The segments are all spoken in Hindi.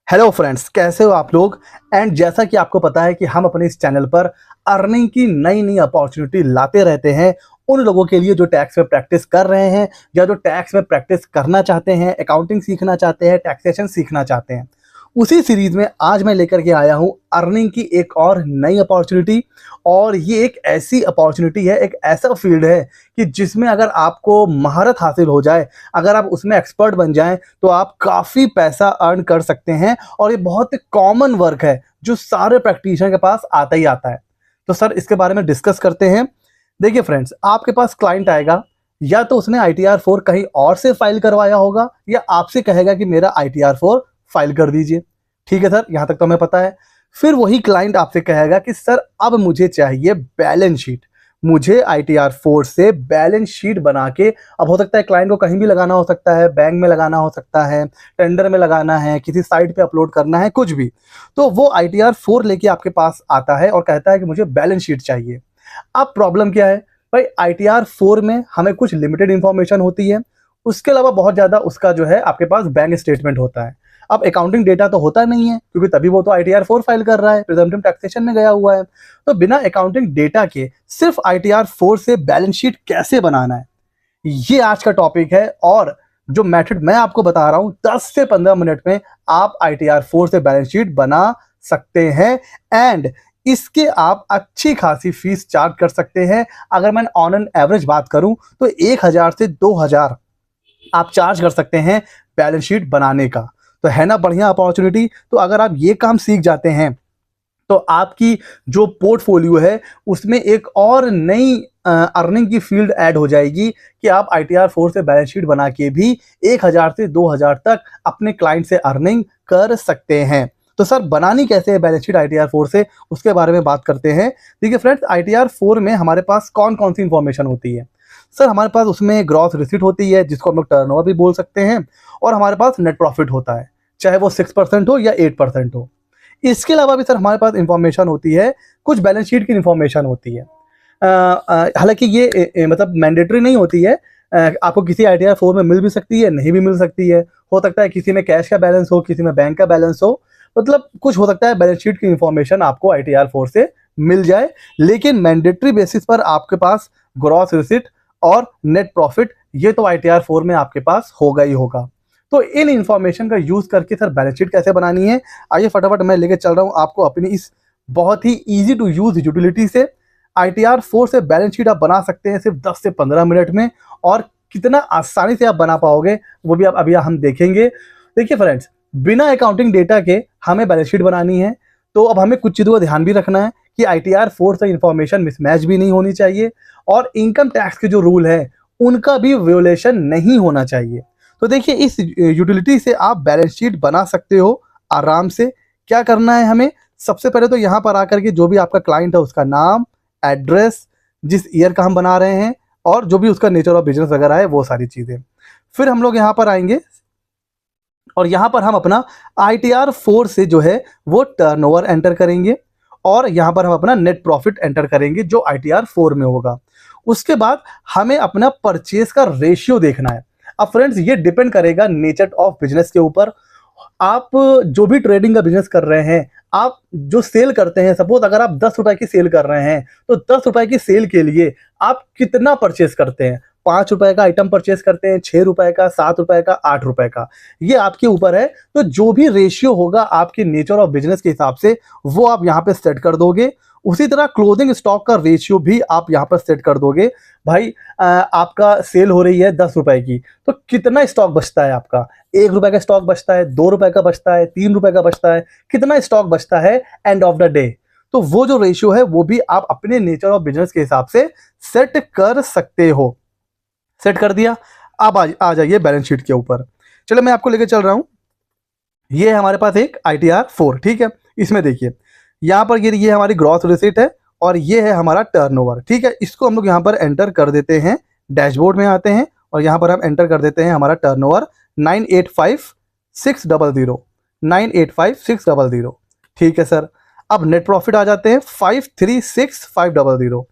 हेलो फ्रेंड्स, कैसे हो आप लोग। एंड जैसा कि आपको पता है कि हम अपने इस चैनल पर अर्निंग की नई नई अपॉर्चुनिटी लाते रहते हैं उन लोगों के लिए जो टैक्स में प्रैक्टिस कर रहे हैं या जो टैक्स में प्रैक्टिस करना चाहते हैं, अकाउंटिंग सीखना चाहते हैं, टैक्सेशन सीखना चाहते हैं। उसी सीरीज में आज मैं लेकर के आया हूं अर्निंग की एक और नई अपॉर्चुनिटी। और ये एक ऐसी अपॉर्चुनिटी है, एक ऐसा फील्ड है कि जिसमें अगर आपको महारत हासिल हो जाए, अगर आप उसमें एक्सपर्ट बन जाएं तो आप काफ़ी पैसा अर्न कर सकते हैं। और ये बहुत कॉमन वर्क है जो सारे प्रैक्टिशनर के पास आता ही आता है। तो सर, इसके बारे में डिस्कस करते हैं। देखिए फ्रेंड्स, आपके पास क्लाइंट आएगा, या तो उसने ITR4 कहीं और से फाइल करवाया होगा या आपसे कहेगा कि मेरा ITR4 फाइल कर दीजिए। ठीक है सर, यहां तक तो हमें पता है। फिर वही क्लाइंट आपसे कहेगा कि सर अब मुझे चाहिए बैलेंस शीट, मुझे ITR4 से बैलेंस शीट बना के। अब हो सकता है क्लाइंट को कहीं भी लगाना हो सकता है, बैंक में लगाना हो सकता है, टेंडर में लगाना है, किसी साइट पे अपलोड करना है, कुछ भी। तो वो ITR4 लेके आपके पास आता है और कहता है कि मुझे बैलेंस शीट चाहिए। अब प्रॉब्लम क्या है भाई, ITR4 में हमें कुछ लिमिटेड इंफॉर्मेशन होती है, उसके अलावा बहुत ज्यादा उसका जो है आपके पास बैंक स्टेटमेंट होता है। अब अकाउंटिंग डेटा तो होता नहीं है, क्योंकि तभी वो तो ITR4 फाइल कर रहा है, प्रिजम्पटिव टैक्सेशन में गया हुआ है। तो बिना अकाउंटिंग डेटा के सिर्फ ITR4 से बैलेंस शीट कैसे बनाना है, ये आज का टॉपिक है। और जो मेथड मैं आपको बता रहा हूं, 10 से 15 मिनट में आप ITR4 से बैलेंस शीट बना सकते हैं। एंड इसके आप अच्छी खासी फीस चार्ज कर सकते हैं। अगर मैं ऑन एन एवरेज बात करूं तो 1000 से 2000 आप चार्ज कर सकते हैं बैलेंस शीट बनाने का। तो है ना बढ़िया अपॉर्चुनिटी। तो अगर आप ये काम सीख जाते हैं तो आपकी जो पोर्टफोलियो है उसमें एक और नई अर्निंग की फील्ड ऐड हो जाएगी कि आप ITR4 से बैलेंस शीट बना के भी 1000 से 2000 तक अपने क्लाइंट से अर्निंग कर सकते हैं। तो सर, बनानी कैसे है बैलेंस शीट ITR4 से, उसके बारे में बात करते हैं। देखिए फ्रेंड्स, ITR4 में हमारे पास कौन कौन सी इंफॉर्मेशन होती है। सर, हमारे पास उसमें ग्रॉस रिसीट होती है, जिसको हम लोग टर्नओवर भी बोल सकते हैं। और हमारे पास नेट प्रॉफिट होता है, चाहे वो 6% हो या 8% हो। इसके अलावा भी सर हमारे पास इंफॉर्मेशन होती है, कुछ बैलेंस शीट की इंफॉर्मेशन होती है। हालांकि ये मतलब मैंडेटरी नहीं होती है। आपको किसी ITR4 में मिल भी सकती है, नहीं भी मिल सकती है। हो सकता है किसी में कैश का बैलेंस हो, किसी में बैंक का बैलेंस हो, मतलब कुछ हो सकता है बैलेंस शीट की इंफॉर्मेशन आपको ITR4 से मिल जाए। लेकिन मैंडेटरी बेसिस पर आपके पास ग्रॉस रिसिट और नेट प्रॉफिट, ये तो ITR4 में आपके पास होगा ही होगा। तो इन इंफॉर्मेशन का यूज करके सर बैलेंस शीट कैसे बनानी है, आइए फटाफट मैं लेके चल रहा हूं आपको अपनी इस बहुत ही इजी टू यूज यूटिलिटी से। ITR4 से बैलेंस शीट आप बना सकते हैं सिर्फ 10 से 15 मिनट में। और कितना आसानी से आप बना पाओगे वो भी आप अभी हम देखेंगे। देखिए फ्रेंड्स, बिना अकाउंटिंग डेटा के हमें बैलेंस शीट बनानी है, तो अब हमें कुछ चीज़ों का ध्यान भी रखना है कि ITR4 से इंफॉर्मेशन मिसमैच भी नहीं होनी चाहिए, और इनकम टैक्स के जो रूल है उनका भी वियोलेशन नहीं होना चाहिए। तो देखिए, इस यूटिलिटी से आप बैलेंस शीट बना सकते हो आराम से। क्या करना है हमें, सबसे पहले तो यहाँ पर आकर के जो भी आपका क्लाइंट है उसका नाम, एड्रेस, जिस ईयर का हम बना रहे हैं, और जो भी उसका नेचर ऑफ बिजनेस वगैरह है, वो सारी चीज़ें। फिर हम लोग यहाँ पर आएंगे और यहाँ पर हम अपना ITR4 से जो है वो टर्नओवर एंटर करेंगे, और यहाँ पर हम अपना नेट प्रॉफिट एंटर करेंगे जो ITR4 में होगा। उसके बाद हमें अपना परचेज का रेशियो देखना है। अब फ्रेंड्स, ये डिपेंड करेगा नेचर ऑफ बिजनेस के ऊपर। आप जो भी ट्रेडिंग का बिजनेस कर रहे हैं, आप जो सेल करते हैं, सपोज अगर आप 10 रुपए की सेल कर रहे हैं, तो 10 रुपए की सेल के लिए आप कितना परचेस करते हैं। 5 रुपए का आइटम परचेस करते हैं, 6 रुपए का, 7 रुपए का, 8 रुपए का, ये आपके ऊपर है। तो जो भी रेशियो होगा आपके नेचर ऑफ बिजनेस के हिसाब से, वो आप यहाँ पे सेट कर दोगे। उसी तरह क्लोजिंग स्टॉक का रेशियो भी आप यहाँ पर सेट कर दोगे। भाई, आपका सेल हो रही है 10 रुपए की, तो कितना स्टॉक बचता है आपका। 1 रुपए का स्टॉक बचता है, 2 रुपए का बचता है, 3 रुपए का बचता है, कितना स्टॉक बचता है एंड ऑफ द डे। तो वो जो रेशियो है वो भी आप अपने नेचर ऑफ बिजनेस के हिसाब से सेट कर सकते हो। सेट कर दिया। अब आ जाइए बैलेंस शीट के ऊपर। चलो, मैं आपको लेके चल रहा हूं। ये है हमारे पास एक ITR4, ठीक है। इसमें देखिए, यहाँ पर ये हमारी ग्रॉस रिसीट है, और ये है हमारा टर्नओवर, ठीक है। इसको हम लोग यहाँ पर एंटर कर देते हैं। डैशबोर्ड में आते हैं और यहाँ पर हम एंटर कर देते हैं हमारा टर्नओवर 985,600, 985,600, ठीक है सर। अब नेट प्रॉफिट आ जाते हैं 536,500,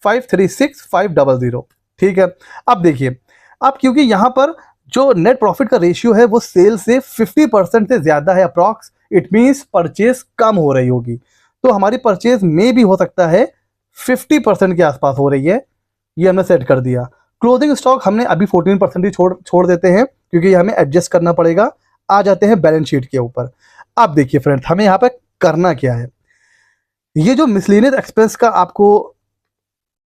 536,500, ठीक है। अब देखिए, अब क्योंकि यहाँ पर जो नेट प्रॉफिट का रेशियो है वो सेल से 50% से ज़्यादा है अप्रॉक्स, इट मीन्स परचेज कम हो रही होगी। तो हमारी परचेज में भी हो सकता है 50% के आसपास हो रही है, ये हमने सेट कर दिया। क्लोजिंग स्टॉक हमने अभी 14% ही छोड़ देते हैं क्योंकि ये हमें एडजस्ट करना पड़ेगा। आ जाते हैं बैलेंस शीट के ऊपर। अब देखिए फ्रेंड्स, हमें यहाँ पे करना क्या है। ये जो मिसलेनियस एक्सपेंस का आपको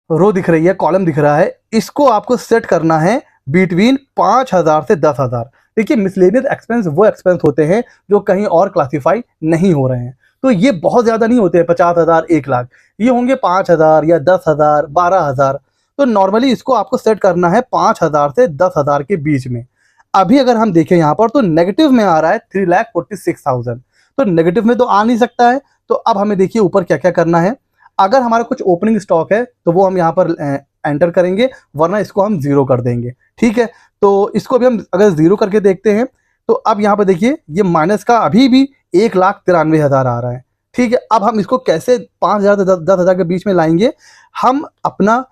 रो दिख रही है, कॉलम दिख रहा है, इसको आपको सेट करना है बिटवीन 5,000 से 10,000। देखिए मिसलेनियस एक्सपेंस वो एक्सपेंस होते हैं जो कहीं और क्लासिफाई नहीं हो रहे हैं, तो ये बहुत ज़्यादा नहीं होते हैं 50,000 1 लाख, ये होंगे 5,000 या 10,000 12,000। तो नॉर्मली इसको आपको सेट करना है 5,000 से 10,000 के बीच में। अभी अगर हम देखें यहाँ पर तो नेगेटिव में आ रहा है 3,46,000, तो नेगेटिव में तो आ नहीं सकता है। तो अब हमें देखिए ऊपर क्या क्या करना है। अगर हमारा कुछ ओपनिंग स्टॉक है तो वो हम यहाँ पर एंटर करेंगे, वरना इसको हम जीरो कर देंगे। ठीक है, तो इसको भी हम अगर जीरो करके देखते हैं तो अब यहाँ पर देखिए ये माइनस का अभी भी 1,93,000 आ रहा है। ठीक है, अब हम इसको कैसे 5,000 से 10,000 के बीच में लाएंगे। हम अपना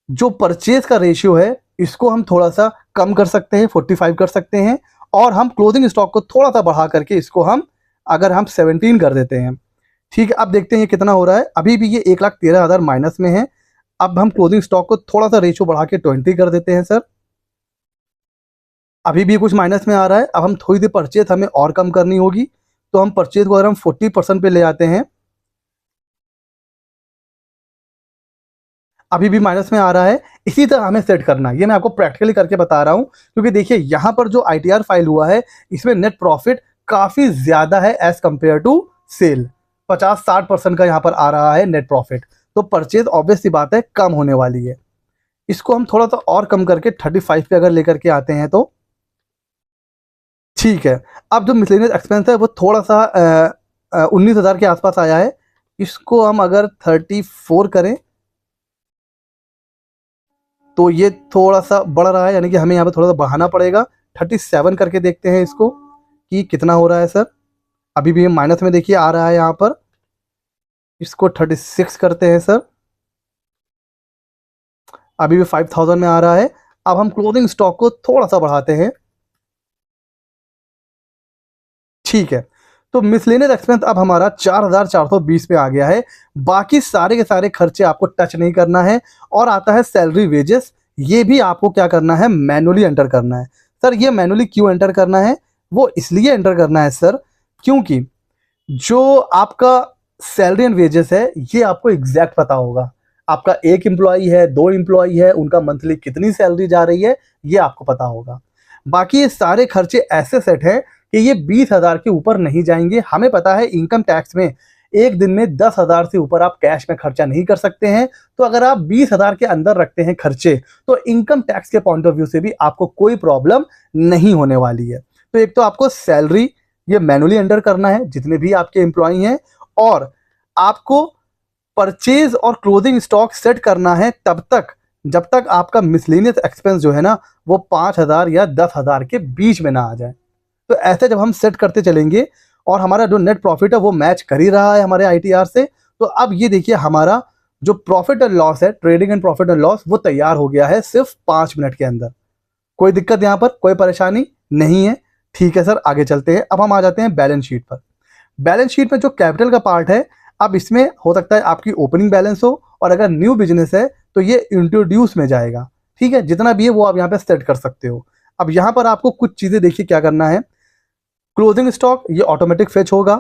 जो परचेज का रेशियो है इसको हम थोड़ा सा कम कर सकते हैं, 45 कर सकते हैं, और हम क्लोजिंग स्टॉक को थोड़ा सा बढ़ा करके इसको हम अगर हम 17 कर देते हैं। ठीक है, अब देखते हैं ये कितना हो रहा है। अभी भी ये 1,13,000 माइनस में है। अब हम क्लोजिंग स्टॉक को थोड़ा सा रेशियो बढ़ा के 20 कर देते हैं सर। अभी भी कुछ माइनस में आ रहा है। अब हम थोड़ी सी परचेज हमें और कम करनी होगी, तो हम परचेज को अगर हम 40% पे ले आते हैं, अभी भी माइनस में आ रहा है। इसी तरह हमें सेट करना है, ये मैं आपको प्रैक्टिकली करके बता रहा हूँ, क्योंकि देखिए यहाँ पर जो ITR फाइल हुआ है इसमें नेट प्रॉफिट काफ़ी ज़्यादा है एज कंपेयर टू सेल। 50-60% का यहाँ पर आ रहा है नेट प्रॉफिट, तो परचेज ऑब्वियस सी बात है कम होने वाली है। इसको हम थोड़ा सा और कम करके 35 पे अगर लेकर के आते हैं तो ठीक है। अब जो मिसलेनियस एक्सपेंस है वो थोड़ा सा 19,000 के आसपास आया है। इसको हम अगर 34 करें तो ये थोड़ा सा बढ़ रहा है, यानी कि हमें यहाँ पे थोड़ा सा बढ़ाना पड़ेगा। 37 करके देखते हैं इसको कि कितना हो रहा है सर। अभी भी माइनस में देखिए आ रहा है यहाँ पर। इसको 36 करते हैं सर, अभी भी 5,000 में आ रहा है। अब हम क्लोजिंग स्टॉक को थोड़ा सा बढ़ाते हैं। ठीक है, तो मिसलेनियस एक्सपेंस अब हमारा 4,420 पे आ गया है। बाकी सारे के सारे खर्चे आपको टच नहीं करना है। और आता है सैलरी वेजेस, ये भी आपको क्या करना है, मैनुअली एंटर करना है। सर ये मैनुअली क्यों एंटर करना है, वो इसलिए एंटर करना है सर क्योंकि जो आपका सैलरी एंड वेजेस है ये आपको एग्जैक्ट पता होगा। आपका एक एम्प्लॉई है, 2 एम्प्लॉई है, उनका मंथली कितनी सैलरी जा रही है ये आपको पता होगा। बाकी ये सारे खर्चे ऐसे सेट हैं कि ये 20,000 के ऊपर नहीं जाएंगे। हमें पता है इनकम टैक्स में एक दिन में 10,000 से ऊपर आप कैश में खर्चा नहीं कर सकते हैं। तो अगर आप 20,000 के अंदर रखते हैं खर्चे तो इनकम टैक्स के पॉइंट ऑफ व्यू से भी आपको कोई प्रॉब्लम नहीं होने वाली है। तो एक तो आपको सैलरी ये मैनुअली एंटर करना है जितने भी आपके एम्प्लॉई हैं, और आपको परचेज और क्लोजिंग स्टॉक सेट करना है तब तक जब तक आपका मिसलेनियस एक्सपेंस जो है ना वो 5,000 या 10,000 के बीच में ना आ जाए। तो ऐसे जब हम सेट करते चलेंगे और हमारा जो नेट प्रॉफिट है वो मैच कर ही रहा है हमारे ITR से, तो अब ये देखिए हमारा जो प्रॉफिट एंड लॉस है, trading and profit and loss, वो तैयार हो गया है सिर्फ 5 मिनट के अंदर। कोई दिक्कत यहाँ पर, कोई परेशानी नहीं है। ठीक है सर, आगे चलते हैं। अब हम आ जाते हैं बैलेंस शीट पर। बैलेंस शीट में जो कैपिटल का पार्ट है, अब इसमें हो सकता है आपकी ओपनिंग बैलेंस हो, और अगर न्यू बिजनेस है तो ये इंट्रोड्यूस में जाएगा। ठीक है, जितना भी है वो आप यहाँ पे सेट कर सकते हो। अब यहाँ पर आपको कुछ चीज़ें देखिए क्या करना है। क्लोजिंग स्टॉक ये ऑटोमेटिक फेच होगा,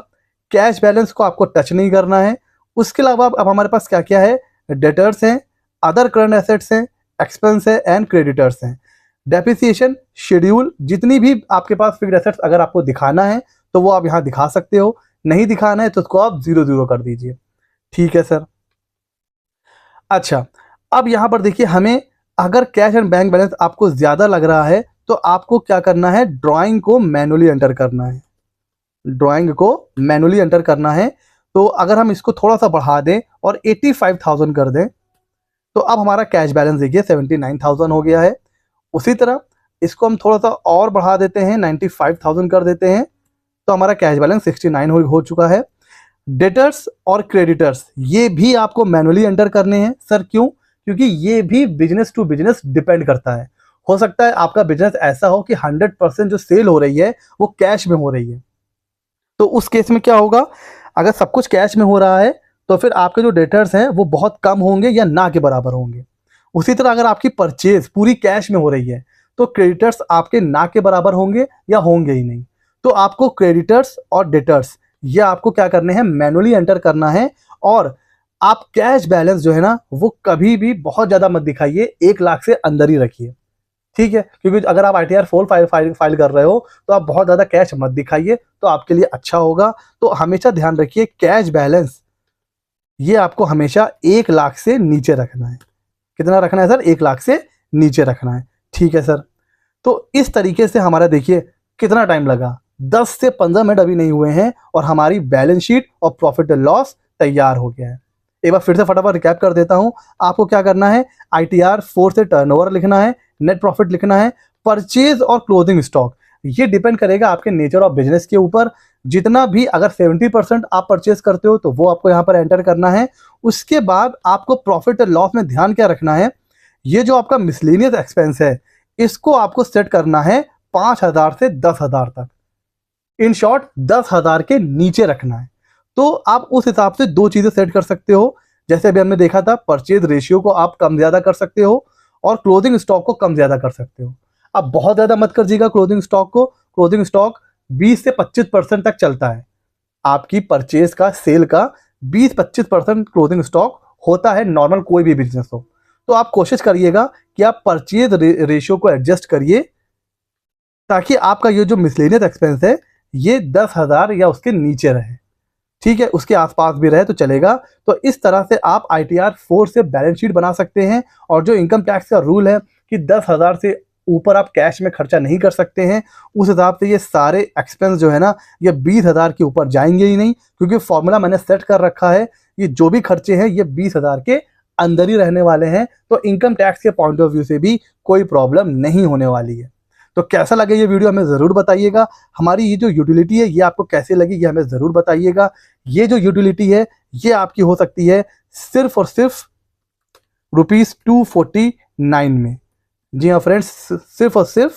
कैश बैलेंस को आपको टच नहीं करना है। उसके अलावा अब हमारे पास क्या क्या है, डेटर्स हैं, अदर करंट एसेट्स हैं, एक्सपेंस है एंड क्रेडिटर्स हैं। डेप्रिसिएशन शेड्यूल, जितनी भी आपके पास फिक्स्ड एसेट्स अगर आपको दिखाना है तो वो आप यहाँ दिखा सकते हो, नहीं दिखाना है तो उसको आप 0 कर दीजिए। ठीक है सर। अच्छा, अब यहाँ पर देखिए हमें अगर कैश एंड बैंक बैलेंस आपको ज़्यादा लग रहा है तो आपको क्या करना है, ड्राइंग को मैनुअली एंटर करना है। ड्राइंग को मैनुअली एंटर करना है। तो अगर हम इसको थोड़ा सा बढ़ा दें और 85,000 कर दें तो अब हमारा कैश बैलेंस देखिए 79,000 हो गया है। उसी तरह इसको हम थोड़ा सा और बढ़ा देते हैं, 95,000 कर देते हैं, तो हमारा कैश बैलेंस 69 हो चुका है। डेटर्स और क्रेडिटर्स ये भी आपको मैनुअली एंटर करने हैं। सर क्यों? क्योंकि ये भी बिजनेस टू बिजनेस डिपेंड करता है। हो सकता है आपका बिजनेस ऐसा हो कि 100% जो सेल हो रही है वो कैश में हो रही है। तो उस केस में क्या होगा, अगर सब कुछ कैश में हो रहा है तो फिर आपके जो डेटर्स हैं वो बहुत कम होंगे या ना के बराबर होंगे। उसी तरह अगर आपकी परचेज पूरी कैश में हो रही है तो क्रेडिटर्स आपके ना के बराबर होंगे या होंगे ही नहीं। तो आपको क्रेडिटर्स और डेटर्स ये आपको क्या करने हैं, मैनुअली एंटर करना है। और आप कैश बैलेंस जो है ना वो कभी भी बहुत ज़्यादा मत दिखाइए, 1 लाख से अंदर ही रखिए, ठीक है। क्योंकि अगर आप ITR 4 फाइल कर रहे हो तो आप बहुत ज़्यादा कैश मत दिखाइए, तो आपके लिए अच्छा होगा। तो हमेशा ध्यान रखिए कैश बैलेंस ये आपको हमेशा 1 लाख से नीचे रखना है। कितना रखना है सर? 1 लाख से नीचे रखना है, ठीक है सर। तो इस तरीके से हमारा देखिए कितना टाइम लगा, 10 से 15 मिनट अभी नहीं हुए हैं और हमारी बैलेंस शीट और प्रॉफिट एंड लॉस तैयार हो गया है। एक बार फिर से फटाफट रिकैप कर देता हूं। आपको क्या करना है, ITR 4 से टर्नओवर लिखना है, नेट प्रॉफिट लिखना है, परचेज और क्लोजिंग स्टॉक ये डिपेंड करेगा आपके नेचर ऑफ बिजनेस के ऊपर। जितना भी अगर 70% आप परचेज करते हो तो वो आपको यहाँ पर एंटर करना है। उसके बाद आपको प्रॉफिट एंड लॉस में ध्यान क्या रखना है, ये जो आपका मिसलेनियस एक्सपेंस है इसको आपको सेट करना है 5,000 से 10,000 तक। इन शॉर्ट 10,000 के नीचे रखना है। तो आप उस हिसाब से दो चीजें सेट कर सकते हो। जैसे अभी हमने देखा था, परचेज रेशियो को आप कम ज्यादा कर सकते हो और क्लोजिंग स्टॉक को कम ज्यादा कर सकते हो। अब बहुत ज्यादा मत करिएगा क्लोजिंग स्टॉक को। क्लोजिंग स्टॉक 20 से 25% तक चलता है। आपकी परचेज का, सेल का 20-25% क्लोजिंग स्टॉक होता है, नॉर्मल कोई भी बिजनेस हो। तो आप कोशिश करिएगा कि आप परचेज रेशियो को एडजस्ट करिए ताकि आपका ये जो मिसलेनियस एक्सपेंस है ये 10,000 या उसके नीचे रहे, ठीक है, उसके आसपास भी रहे तो चलेगा। तो इस तरह से आप ITR 4 से बैलेंस शीट बना सकते हैं। और जो इनकम टैक्स का रूल है कि 10,000 से ऊपर आप कैश में खर्चा नहीं कर सकते हैं, उस हिसाब से ये सारे एक्सपेंस जो है ना ये 20,000 के ऊपर जाएंगे ही नहीं, क्योंकि फॉर्मूला मैंने सेट कर रखा है। ये जो भी खर्चे हैं ये 20,000 के अंदर ही रहने वाले हैं। तो इनकम टैक्स के पॉइंट ऑफ व्यू से भी कोई प्रॉब्लम नहीं होने वाली है। तो कैसा लगे ये वीडियो हमें ज़रूर बताइएगा। हमारी ये जो यूटिलिटी है ये आपको कैसे लगी ये हमें ज़रूर बताइएगा। ये जो यूटिलिटी है ये आपकी हो सकती है सिर्फ और सिर्फ ₹249 में। जी हाँ फ्रेंड्स, सिर्फ और सिर्फ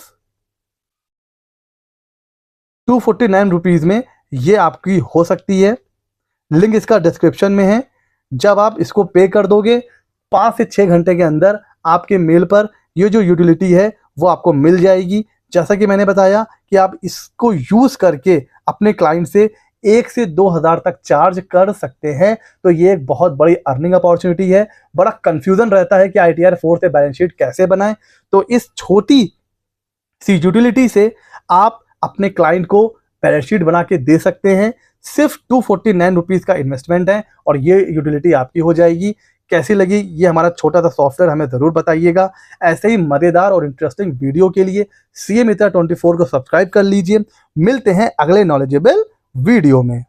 249 रुपीज़ में ये आपकी हो सकती है। लिंक इसका डिस्क्रिप्शन में है। जब आप इसको पे कर दोगे 5 से 6 घंटे के अंदर आपके मेल पर ये जो यूटिलिटी है वो आपको मिल जाएगी। जैसा कि मैंने बताया कि आप इसको यूज़ करके अपने क्लाइंट से 1 से 2,000 तक चार्ज कर सकते हैं। तो ये एक बहुत बड़ी अर्निंग अपॉर्चुनिटी है। बड़ा कंफ्यूजन रहता है कि ITR 4 से बैलेंस शीट कैसे बनाएं। तो इस छोटी सी यूटिलिटी से आप अपने क्लाइंट को बैलेंस शीट बना के दे सकते हैं। सिर्फ 249 रुपीज़ का इन्वेस्टमेंट है और ये यूटिलिटी आपकी हो जाएगी। कैसी लगी ये हमारा छोटा सा सॉफ्टवेयर हमें ज़रूर बताइएगा। ऐसे ही मज़ेदार और इंटरेस्टिंग वीडियो के लिए CA Mitra 24 को सब्सक्राइब कर लीजिए। मिलते हैं अगले नॉलेजेबल वीडियो में।